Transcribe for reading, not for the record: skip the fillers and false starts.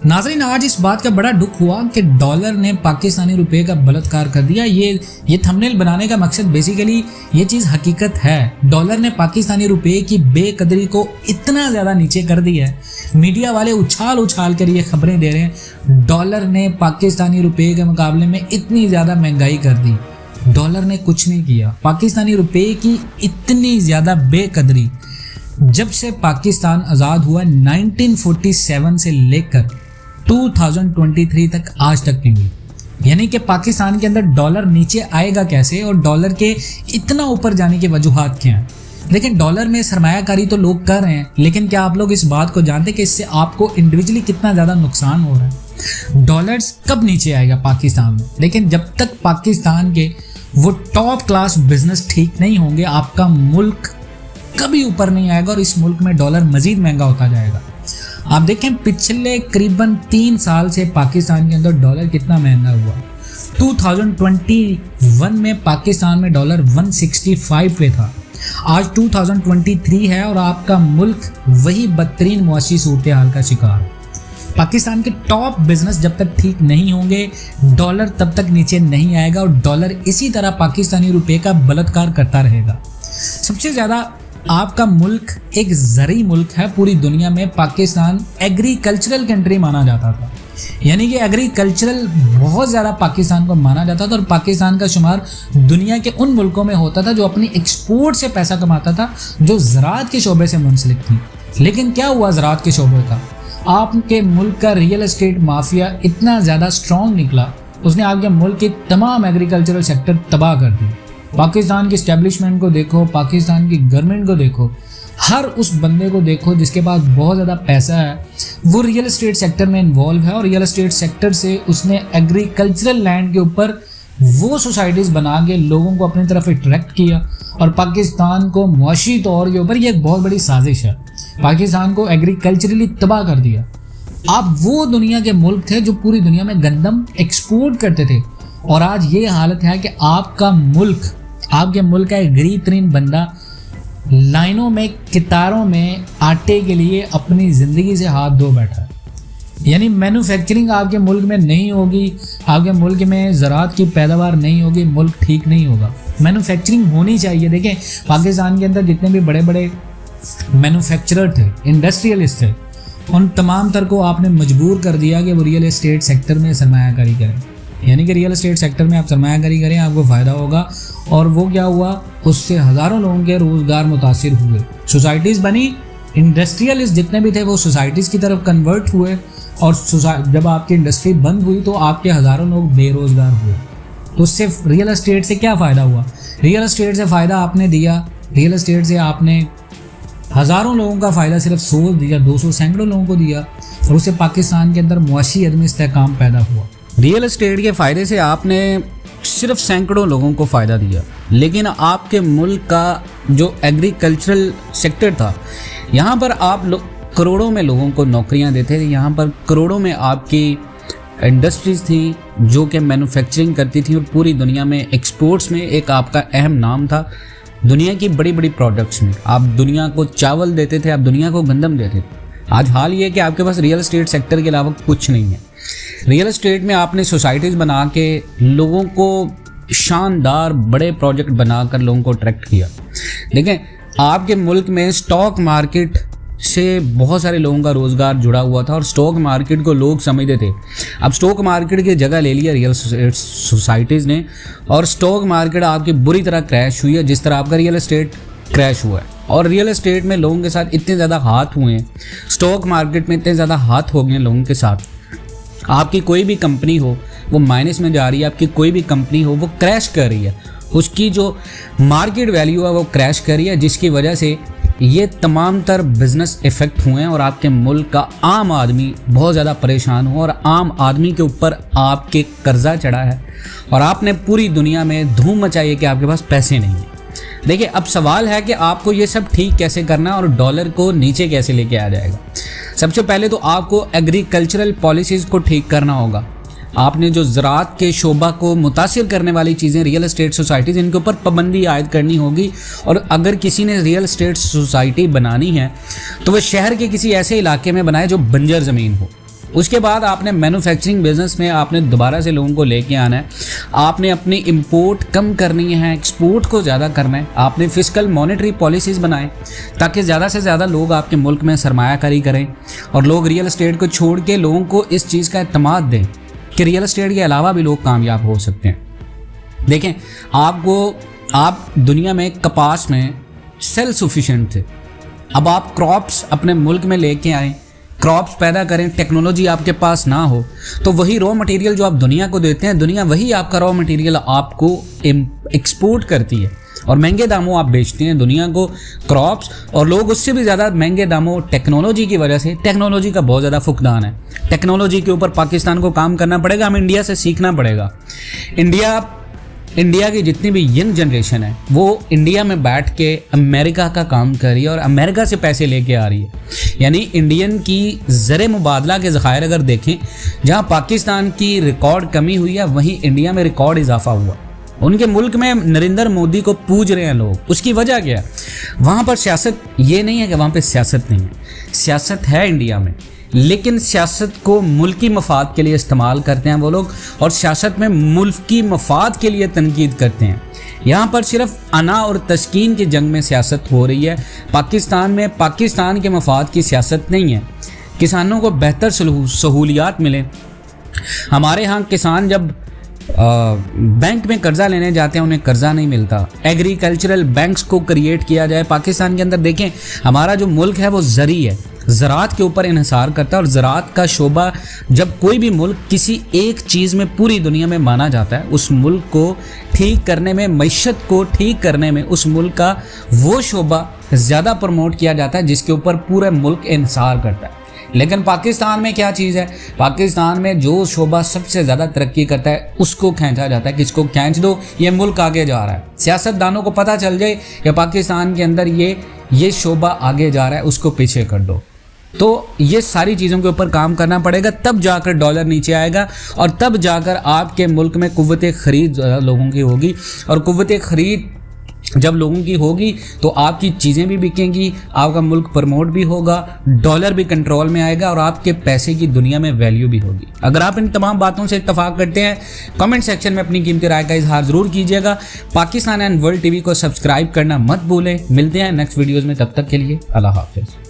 नाज़रीन, आज इस बात का बड़ा दुख हुआ कि डॉलर ने पाकिस्तानी रुपए का बलात्कार कर दिया। ये थंबनेल बनाने का मकसद बेसिकली ये चीज़ हकीकत है। डॉलर ने पाकिस्तानी रुपए की बेकदरी को इतना ज़्यादा नीचे कर दिया है, मीडिया वाले उछाल उछाल कर ये खबरें दे रहे हैं डॉलर ने पाकिस्तानी रुपए के मुकाबले में इतनी ज़्यादा महंगाई कर दी। डॉलर ने कुछ नहीं किया। पाकिस्तानी रुपए की इतनी ज़्यादा बेकदरी जब से पाकिस्तान आज़ाद हुआ 1947 से लेकर 2023 तक आज तक नहीं हुई। यानी कि पाकिस्तान के अंदर डॉलर नीचे आएगा कैसे और डॉलर के इतना ऊपर जाने की वजूहात क्या हैं। लेकिन डॉलर में सरमायाकारी तो लोग कर रहे हैं, लेकिन क्या आप लोग इस बात को जानते हैं कि इससे आपको इंडिविजुअली कितना ज़्यादा नुकसान हो रहा है। डॉलर्स कब नीचे आएगा पाकिस्तान में, लेकिन जब तक पाकिस्तान के वो टॉप क्लास बिजनेस ठीक नहीं होंगे आपका मुल्क कभी ऊपर नहीं आएगा और इस मुल्क में डॉलर मजीद महंगा होता जाएगा। आप देखें पिछले करीबन 3 साल से पाकिस्तान के अंदर डॉलर कितना महंगा हुआ। 2021 में पाकिस्तान में डॉलर 165 पे था, आज 2023 है और आपका मुल्क वही बदतरीन मुआशी सूरत हाल का शिकार है। पाकिस्तान के टॉप बिजनेस जब तक ठीक नहीं होंगे डॉलर तब तक नीचे नहीं आएगा और डॉलर इसी तरह पाकिस्तानी रुपए का बलात्कार करता रहेगा। सबसे ज़्यादा आपका मुल्क एक ज़री मुल्क है पूरी दुनिया में। पाकिस्तान एग्रीकल्चरल कंट्री माना जाता था, यानी कि एग्रीकल्चरल बहुत ज़्यादा पाकिस्तान को माना जाता था और पाकिस्तान का शुमार दुनिया के उन मुल्कों में होता था जो अपनी एक्सपोर्ट से पैसा कमाता था, जो ज़राअत के शोबे से मुंसलिक थी। लेकिन क्या हुआ ज़राअत के शोबे का? आपके मुल्क का रियल एस्टेट माफिया इतना ज़्यादा स्ट्रॉन्ग निकला, उसने आपके मुल्क के तमाम एग्रीकल्चरल सेक्टर तबाह कर दिए। पाकिस्तान की इस्टेब्लिशमेंट को देखो, पाकिस्तान की गवर्नमेंट को देखो, हर उस बंदे को देखो जिसके पास बहुत ज़्यादा पैसा है वो रियल एस्टेट सेक्टर में इन्वॉल्व है और रियल एस्टेट सेक्टर से उसने एग्रीकल्चरल लैंड के ऊपर वो सोसाइटीज़ बना के लोगों को अपनी तरफ अट्रैक्ट किया और पाकिस्तान को मुआशी तौर के ऊपर ये एक बहुत बड़ी साजिश है, पाकिस्तान को एग्रीकल्चरली तबाह कर दिया। आप वो दुनिया के मुल्क थे जो पूरी दुनिया में गंदम एक्सपोर्ट करते थे और आज ये हालत है कि आपके मुल्क का एक गरीब तरीन बंदा लाइनों में कितारों में आटे के लिए अपनी ज़िंदगी से हाथ धो बैठा है। यानी मैन्युफैक्चरिंग आपके मुल्क में नहीं होगी, आपके मुल्क में ज़राअत की पैदावार नहीं होगी, मुल्क ठीक नहीं होगा। मैन्युफैक्चरिंग होनी चाहिए। देखें पाकिस्तान के अंदर जितने भी बड़े बड़े मैन्युफैक्चरर थे, इंडस्ट्रियलिस्ट थे, उन तमाम तर को आपने मजबूर कर दिया कि वो रियल एस्टेट सेक्टर में सरमायाकारी करें। यानी कि रियल एस्टेट सेक्टर में आप सरमायाकारी करें, आपको फ़ायदा होगा। और वो क्या हुआ, उससे हज़ारों लोगों के रोज़गार मुतासिर हुए, सोसाइटीज़ बनी, इंडस्ट्रियलिस्ट जितने भी थे वो सोसाइटीज़ की तरफ कन्वर्ट हुए और जब आपकी इंडस्ट्री बंद हुई तो आपके हज़ारों लोग बेरोज़गार हुए। तो उससे रियल एस्टेट से क्या फ़ायदा हुआ? रियल एस्टेट से फ़ायदा आपने दिया, रियल एस्टेट से आपने हज़ारों लोगों का फ़ायदा सिर्फ 100 दिया, 200 सैकड़ों लोगों को दिया और उससे पाकिस्तान के अंदर मुआशी अदम इस्तेहकाम पैदा हुआ। रियल एस्टेट के फ़ायदे से आपने सिर्फ सैकड़ों लोगों को फ़ायदा दिया, लेकिन आपके मुल्क का जो एग्रीकल्चरल सेक्टर था यहाँ पर आप करोड़ों में लोगों को नौकरियाँ देते थे। यहाँ पर करोड़ों में आपकी इंडस्ट्रीज़ थी जो कि मैन्युफैक्चरिंग करती थी और पूरी दुनिया में एक्सपोर्ट्स में एक आपका अहम नाम था। दुनिया की बड़ी बड़ी प्रोडक्ट्स में आप दुनिया को चावल देते थे, आप दुनिया को गंदम देते थे। आज हाल ये है कि आपके पास रियल एस्टेट सेक्टर के अलावा कुछ नहीं है। रियल एस्टेट में आपने सोसाइटीज़ बना के लोगों को शानदार बड़े प्रोजेक्ट बनाकर लोगों को अट्रैक्ट किया। देखें आपके मुल्क में स्टॉक मार्केट से बहुत सारे लोगों का रोज़गार जुड़ा हुआ था और स्टॉक मार्केट को लोग समझते थे। अब स्टॉक मार्केट की जगह ले लिया रियल सोसाइटीज़ ने और स्टॉक मार्केट आपकी बुरी तरह क्रैश हुई है जिस तरह आपका रियल एस्टेट क्रैश हुआ है। और रियल एस्टेट में लोगों के साथ इतने ज़्यादा हाथ हुए हैं, स्टॉक मार्केट में इतने ज़्यादा हाथ हो गए लोगों के साथ, आपकी कोई भी कंपनी हो वो माइनस में जा रही है, आपकी कोई भी कंपनी हो वो क्रैश कर रही है, उसकी जो मार्केट वैल्यू है वो क्रैश कर रही है, जिसकी वजह से ये तमाम तर बिजनेस इफ़ेक्ट हुए हैं और आपके मुल्क का आम आदमी बहुत ज़्यादा परेशान हुआ और आम आदमी के ऊपर आपके कर्जा चढ़ा है और आपने पूरी दुनिया में धूम मचाई है कि आपके पास पैसे नहीं हैं। देखिए अब सवाल है कि आपको ये सब ठीक कैसे करना है और डॉलर को नीचे कैसे लेके आ जाएगा। सबसे पहले तो आपको एग्रीकल्चरल पॉलिसीज़ को ठीक करना होगा। आपने जो ज़राअत के शोबा को मुतासिर करने वाली चीज़ें रियल एस्टेट सोसाइटीज़, इनके ऊपर पाबंदी आयद करनी होगी। और अगर किसी ने रियल एस्टेट सोसाइटी बनानी है तो वह शहर के किसी ऐसे इलाके में बनाए जो बंजर ज़मीन हो, उसके बाद आपने मैन्युफैक्चरिंग बिजनेस में आपने दोबारा से लोगों को लेके आना है, आपने अपनी इंपोर्ट कम करनी है, एक्सपोर्ट को ज़्यादा करना है, आपने फिस्कल मॉनेटरी पॉलिसीज़ बनाएं ताकि ज़्यादा से ज़्यादा लोग आपके मुल्क में सरमायाकारी करें और लोग रियल एस्टेट को छोड़ के लोगों को इस चीज़ का एतमाद दें कि रियल एस्टेट के अलावा भी लोग कामयाब हो सकते हैं। देखें, आप दुनिया में कपास में सेल्फ सफिशिएंट थे, अब आप क्रॉप्स अपने मुल्क में लेके आए, क्रॉप्स पैदा करें, टेक्नोलॉजी आपके पास ना हो तो वही रॉ मटेरियल जो आप दुनिया को देते हैं, दुनिया वही आपका रॉ मटेरियल आपको एक्सपोर्ट करती है और महंगे दामों आप बेचते हैं दुनिया को क्रॉप्स, और लोग उससे भी ज़्यादा महंगे दामों टेक्नोलॉजी की वजह से। टेक्नोलॉजी का बहुत ज़्यादा फुकदान है, टेक्नोलॉजी के ऊपर पाकिस्तान को काम करना पड़ेगा, हम इंडिया से सीखना पड़ेगा। इंडिया की जितनी भी यंग जनरेशन है वो इंडिया में बैठ के अमेरिका का काम कर रही है और अमेरिका से पैसे लेके आ रही है। यानी इंडियन की ज़र मुबादला के ज़खायर अगर देखें, जहां पाकिस्तान की रिकॉर्ड कमी हुई है वहीं इंडिया में रिकॉर्ड इजाफा हुआ। उनके मुल्क में नरेंद्र मोदी को पूज रहे हैं लोग, उसकी वजह क्या है? वहाँ पर सियासत ये नहीं है कि वहाँ पर सियासत नहीं है, सियासत है इंडिया में, लेकिन सियासत को मुल्की मफाद के लिए इस्तेमाल करते हैं वो लोग और सियासत में मुल्की मफाद के लिए तनकीद करते हैं। यहाँ पर सिर्फ अना और तस्कीन की जंग में सियासत हो रही है। पाकिस्तान में पाकिस्तान के मफाद की सियासत नहीं है। किसानों को बेहतर सहूलियात मिले। हमारे यहाँ किसान जब बैंक में कर्जा लेने जाते हैं उन्हें कर्जा नहीं मिलता। एग्रीकल्चरल बैंक्स को क्रिएट किया जाए। पाकिस्तान के अंदर देखें, हमारा जो मुल्क है वो ज़री है, ज़राअत के ऊपर इन्हिसार करता है और ज़राअत का शोबा, जब कोई भी मुल्क किसी एक चीज़ में पूरी दुनिया में माना जाता है, उस मुल्क को ठीक करने में, मईशत को ठीक करने में उस मुल्क का वो शोबा ज़्यादा प्रमोट किया जाता है जिसके ऊपर पूरा मुल्क इन्हिसार करता है। लेकिन पाकिस्तान में क्या चीज़ है? पाकिस्तान में जो शोबा सबसे ज़्यादा तरक्की करता है उसको खींचा जाता है, किसको खींच दो, ये मुल्क आगे जा रहा है। सियासतदानों को पता चल जाए कि पाकिस्तान के अंदर ये शोबा आगे जा रहा है, उसको पीछे कर दो। तो ये सारी चीज़ों के ऊपर काम करना पड़ेगा, तब जाकर डॉलर नीचे आएगा और तब जाकर आपके मुल्क में कुव्वत ख़रीद लोगों की होगी। और कुव्वत ख़रीद जब लोगों की होगी तो आपकी चीज़ें भी बिकेंगी, आपका मुल्क प्रमोट भी होगा, डॉलर भी कंट्रोल में आएगा और आपके पैसे की दुनिया में वैल्यू भी होगी। अगर आप इन तमाम बातों से इत्तफाक करते हैं, कमेंट सेक्शन में अपनी कीमती राय का इजहार ज़रूर कीजिएगा। पाकिस्तान एंड वर्ल्ड टीवी को सब्सक्राइब करना मत भूलें। मिलते हैं नेक्स्ट वीडियोज़ में, तब तक के लिए अल्लाह हाफिज़।